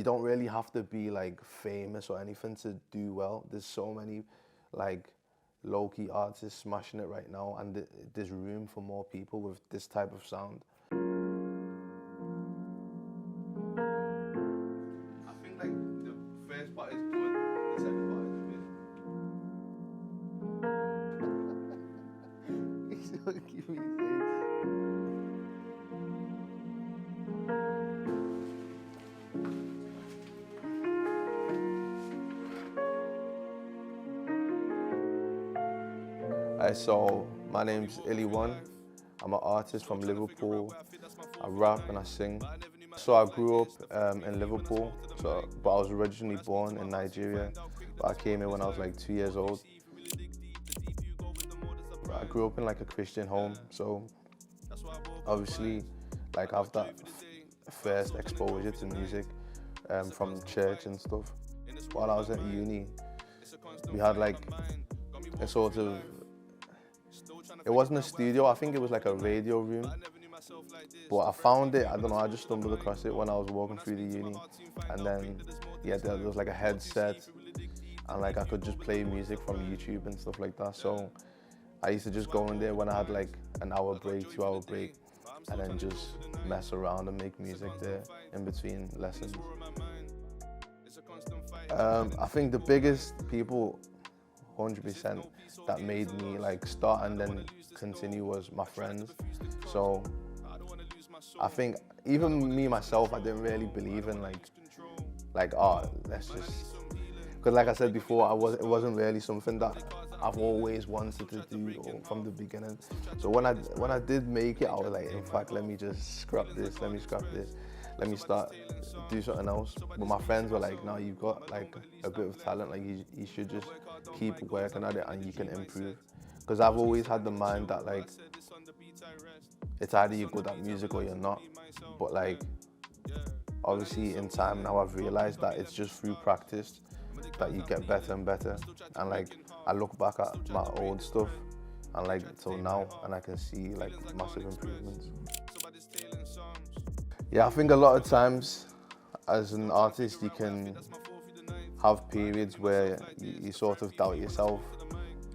you don't really have to be like famous or anything to do well. There's so many like low-key artists smashing it right now, and there's room for more people with this type of sound. I think like the first part is good, the second part is good. He's gonna keep me safe. So my name's Illy1. I'm an artist from Liverpool. I rap and I sing. So I grew up in Liverpool, but I was originally born in Nigeria. But I came here when I was like 2 years old. I grew up in like a Christian home, so obviously like I have that first exposure to music from church and stuff. While I was at uni, we had like a sort of, it wasn't a studio, I think it was like a radio room. But I found it, I don't know, I just stumbled across it when I was walking through the uni. And then, yeah, there was like a headset, and like I could just play music from YouTube and stuff like that. So I used to just go in there when I had like an hour break, 2 hour break, and then just mess around and make music there in between lessons. I think the biggest people, 100%, that made me like start and then continue was my friends. So I think even me myself, I didn't really believe in like let's just, because like I said before, it wasn't really something that I've always wanted to do from the beginning. So when I did make it, I was like, in fact, let me just scrap this, let me start do something else. But my friends were like, no, you've got like a bit of talent, like you should just keep working at it and you can improve. Because I've always had the mind that like, it's either you're good at music or you're not. But like, obviously in time now I've realized that it's just through practice that you get better and better. And like, I look back at my old stuff and like till now, and I can see like massive improvements. Yeah, I think a lot of times as an artist you can have periods where you sort of doubt yourself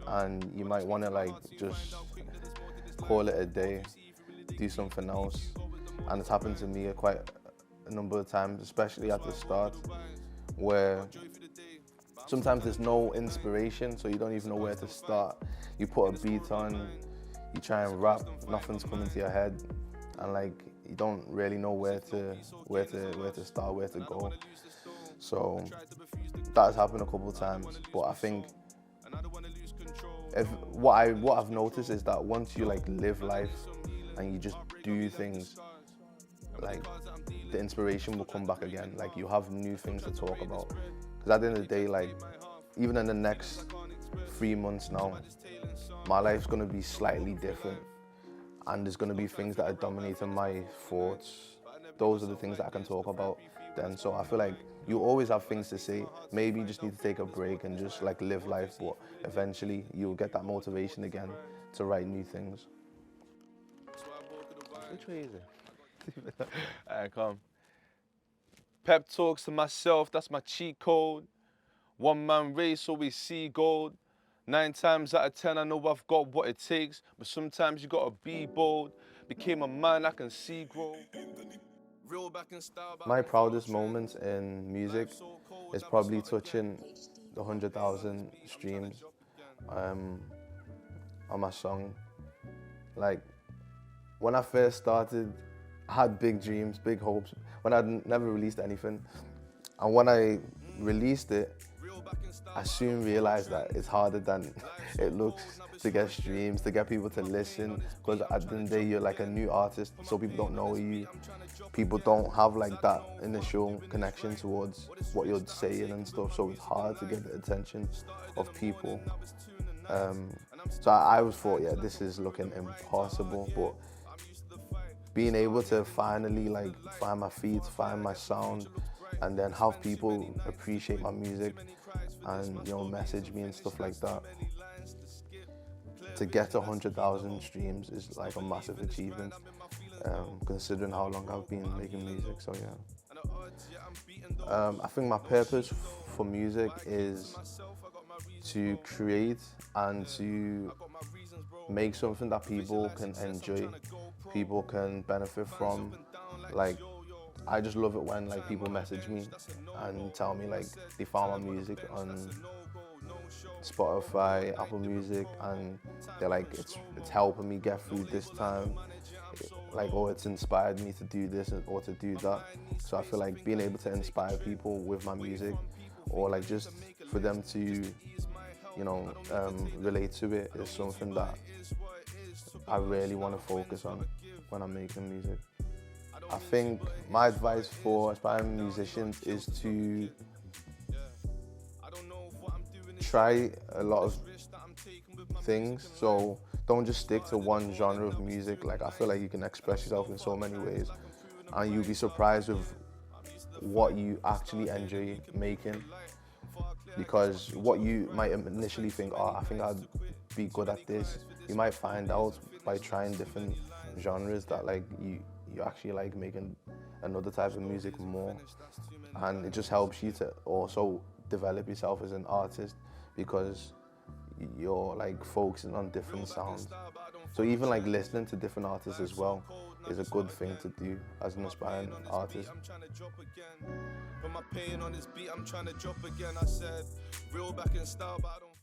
and you might want to like just call it a day, do something else. And it's happened to me quite a number of times, especially at the start, where sometimes there's no inspiration, so you don't even know where to start. You put a beat on, you try and rap, nothing's coming to your head, and like you don't really know where to start, where to go. So that has happened a couple of times, but I think what I've noticed is that once you like live life and you just do things, like the inspiration will come back again. Like you have new things to talk about. Because at the end of the day, like even in the next 3 months now, my life's gonna be slightly different, and there's gonna be things that are dominating my thoughts. Those are the things that I can talk about then. So I feel like you always have things to say. Maybe you just need to take a break and just like live life, but eventually you'll get that motivation again to write new things. Which way is it? Alright, come. Pep talks to myself, that's my cheat code. One man race, always see gold. 9 times out of 10, I know I've got what it takes, but sometimes you gotta be bold. Became a man I can see grow. My proudest moments in music is probably touching the 100,000 streams on my song. Like, when I first started, I had big dreams, big hopes, when I'd never released anything. And when I released it, I soon realized that it's harder than it looks to get streams, to get people to listen, because at the end of the day, you're like a new artist, so people don't know you. People don't have like that initial connection towards what you're saying and stuff, so it's hard to get the attention of people. So I always thought, yeah, this is looking impossible, but being able to finally like find my feet, find my sound, and then have people appreciate my music and, you know, message me and stuff like that. To get to 100,000 streams is like a massive achievement, considering how long I've been making music, so yeah. I think my purpose for music is to create and to make something that people can enjoy, people can benefit from. Like, I just love it when like people message me and tell me like they found my music on Spotify, Apple Music, and they're like, it's helping me get through this time, like, or it's inspired me to do this or to do that. So I feel like being able to inspire people with my music, or like just for them to, relate to it, is something that I really want to focus on when I'm making music. I think my advice for aspiring musicians is to try a lot of things. So don't just stick to one genre of music. Like, I feel like you can express yourself in so many ways, and you'll be surprised with what you actually enjoy making. Because what you might initially think, oh, I think I'd be good at this, you might find out by trying different genres that like you actually like making another type of music more, and it just helps you to also develop yourself as an artist, because you're like focusing on different sounds. So even like listening to different artists as well is a good thing to do as an aspiring artist. Put my pain on this beat, I'm trying to drop again. I said, real back in style, but I don't